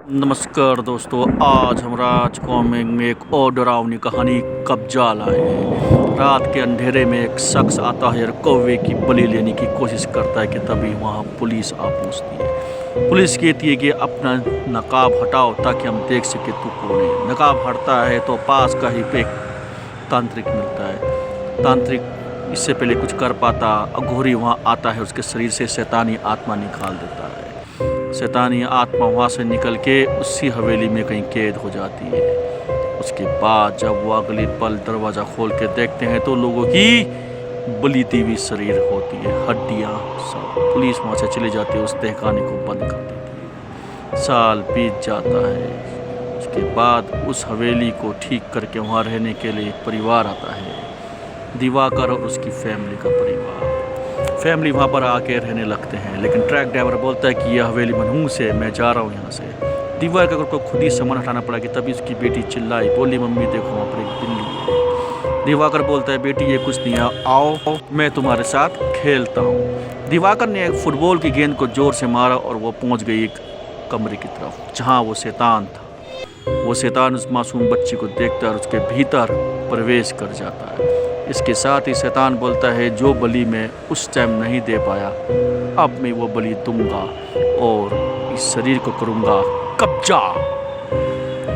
नमस्कार दोस्तों, आज हम राज कॉमिक में एक और डरावनी कहानी कब्जा लाए हैं। रात के अंधेरे में एक शख्स आता है और कौवे की बलि लेने की कोशिश करता है कि तभी वहाँ पुलिस आ पहुँचती है। पुलिस कहती है कि अपना नकाब हटाओ ताकि हम देख सके तू कौन है। नकाब हटता है तो पास का ही पे तांत्रिक मिलता है। तांत्रिक इससे पहले कुछ कर पाता, अघोरी वहाँ आता है, उसके शरीर से शैतानी आत्मा निकाल देता है। शैतानी आत्मा वहाँ से निकल के उसी हवेली में कहीं कैद हो जाती है। उसके बाद जब वो अगले पल दरवाज़ा खोल के देखते हैं तो लोगों की बलीती हुई शरीर होती है, हड्डियाँ सब। पुलिस वहाँ से चली जाती है, उस तहखाने को बंद कर देती है। साल बीत जाता है। उसके बाद उस हवेली को ठीक करके वहाँ रहने के लिए एक परिवार आता है, दिवाकर और उसकी फैमिली का परिवार। फैमिली वहाँ पर आके रहने लगते हैं, लेकिन ट्रक ड्राइवर बोलता है कि यह हवेली मनहूस है, मैं जा रहा हूँ यहाँ से। दिवाकर को खुद ही सामान हटाना पड़ा कि तभी उसकी बेटी चिल्लाई, बोली मम्मी देखो वहाँ पर एक बिल्ली है। दिवाकर बोलता है बेटी ये कुछ नहीं है, आओ मैं तुम्हारे साथ खेलता हूँ। दिवाकर ने एक फुटबॉल की गेंद को जोर से मारा और वो पहुँच गई एक कमरे की तरफ जहाँ वो शैतान था। वो शैतान उस मासूम बच्ची को देखता है और उसके भीतर प्रवेश कर जाता है। इसके साथ ही शैतान बोलता है जो बलि मैं उस टाइम नहीं दे पाया, अब मैं वो बलि दूंगा और इस शरीर को करूंगा कब्जा।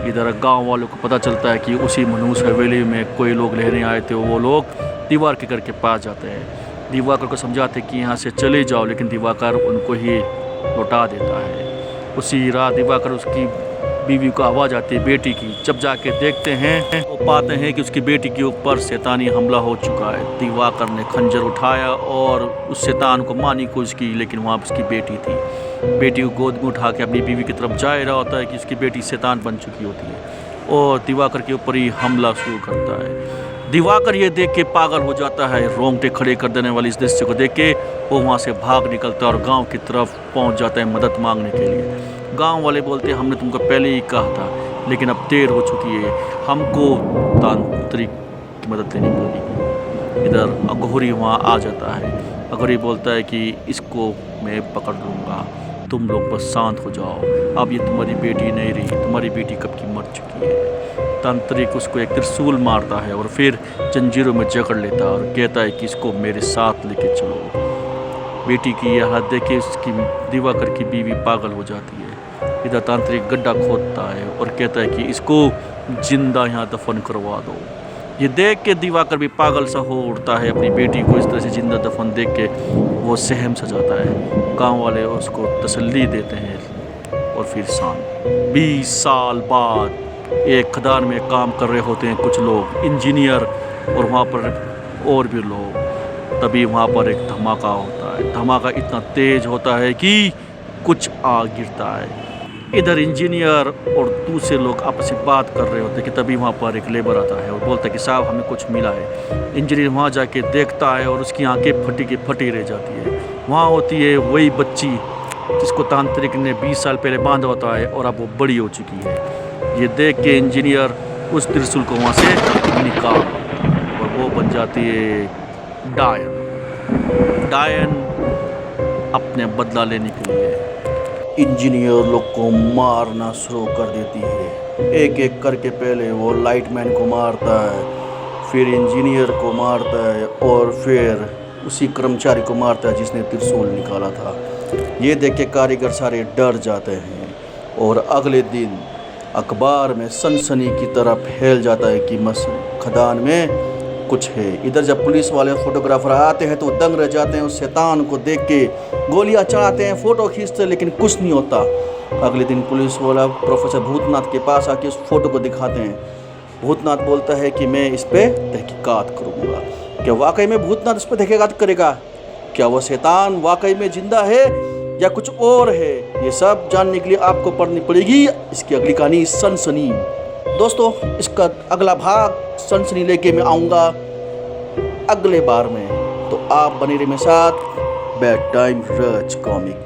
इधर गांव वालों को पता चलता है कि उसी मनहूस हवेली में कोई लोग रहने आए थे। वो लोग दिवाकर घर के पास जाते हैं, दिवाकर को समझाते कि यहाँ से चले जाओ, लेकिन दिवाकर उनको ही लौटा देता है। उसी रात दिवाकर उसकी बीवी को आवाज़ आती है बेटी की। जब जाके देखते हैं वो पाते हैं कि उसकी बेटी के ऊपर शैतानी हमला हो चुका है। दिवाकर ने खंजर उठाया और उस शैतान को मारने की कोशिश की, लेकिन वहाँ उसकी बेटी थी। बेटी को गोद में उठा के अपनी बीवी की तरफ जा रहा होता है कि उसकी बेटी शैतान बन चुकी होती है और दिवाकर के ऊपर ही हमला शुरू करता है। दिवाकर ये देख के पागल हो जाता है। रोंगटे खड़े कर देने वाली इस दृश्य को देख के वो वहाँ से भाग निकलता है और गाँव की तरफ पहुँच जाता है मदद मांगने के लिए। गांव वाले बोलते हैं हमने तुमको पहले ही कहा था, लेकिन अब देर हो चुकी है, हमको तांत्रिक की मदद लेनी पड़ेगी। इधर अघोरी वहाँ आ जाता है। अघोरी बोलता है कि इसको मैं पकड़ लूँगा, तुम लोग बस शांत हो जाओ, अब ये तुम्हारी बेटी नहीं रही, तुम्हारी बेटी कब की मर चुकी है। तांत्रिक उसको एक त्रिशूल मारता है और फिर जंजीरों में जकड़ लेता है और कहता है कि इसको मेरे साथ लेके चलो। बेटी की यह हालत देख के उसकी दिवाकर की बीवी पागल हो जाती है। इधर तांत्रिक गड्ढा खोदता है और कहता है कि इसको जिंदा यहाँ दफन करवा दो। ये देख के दिवाकर भी पागल सा हो उठता है। अपनी बेटी को इस तरह से जिंदा दफन देख के वो सहम सा जाता है। गांव वाले उसको तसल्ली देते हैं और फिर शाम 20 साल बाद एक खदान में काम कर रहे होते हैं कुछ लोग, इंजीनियर और वहाँ पर और भी लोग। तभी वहाँ पर एक धमाका होता है। धमाका इतना तेज होता है कि कुछ आग गिरता है। इधर इंजीनियर और दूसरे लोग आपस में बात कर रहे होते हैं कि तभी वहाँ पर एक लेबर आता है और बोलता है कि साहब हमें कुछ मिला है। इंजीनियर वहाँ जाके देखता है और उसकी आंखें फटी की फटी रह जाती है। वहाँ होती है वही बच्ची जिसको तांत्रिक ने 20 साल पहले बांधा होता है और अब वो बड़ी हो चुकी है। ये देख के इंजीनियर उस त्रिशूल को वहाँ से निकाल और वो बन जाती है डायन अपने बदला लेने के लिए इंजीनियर लोग को मारना शुरू कर देती है। एक एक करके पहले वो लाइटमैन को मारता है, फिर इंजीनियर को मारता है और फिर उसी कर्मचारी को मारता है जिसने त्रिशूल निकाला था। ये देख के कारीगर सारे डर जाते हैं और अगले दिन अखबार में सनसनी की तरह फैल जाता है कि खदान में कुछ है। इधर जब पुलिस वाले फोटोग्राफर आते हैं तो दंग रह जाते हैं। उस शैतान को देख के गोलियां चलाते हैं, फोटो खींचते हैं, लेकिन कुछ नहीं होता। अगले दिन पुलिस वाला प्रोफेसर भूतनाथ के पास आके उस फोटो को दिखाते हैं। भूतनाथ बोलता है कि मैं इस पर तहकीकात करूँगा। क्या वाकई में भूतनाथ इस पर तहकीकात करेगा? क्या वो शैतान वाकई में जिंदा है या कुछ और है? ये सब जानने के लिए आपको पढ़नी पड़ेगी इसकी अगली कहानी सनसनी। दोस्तों इसका अगला भाग सनसनी लेके मैं आऊँगा अगले बार में, तो आप बने रहिए मेरे साथ बेड टाइम राज कॉमिक।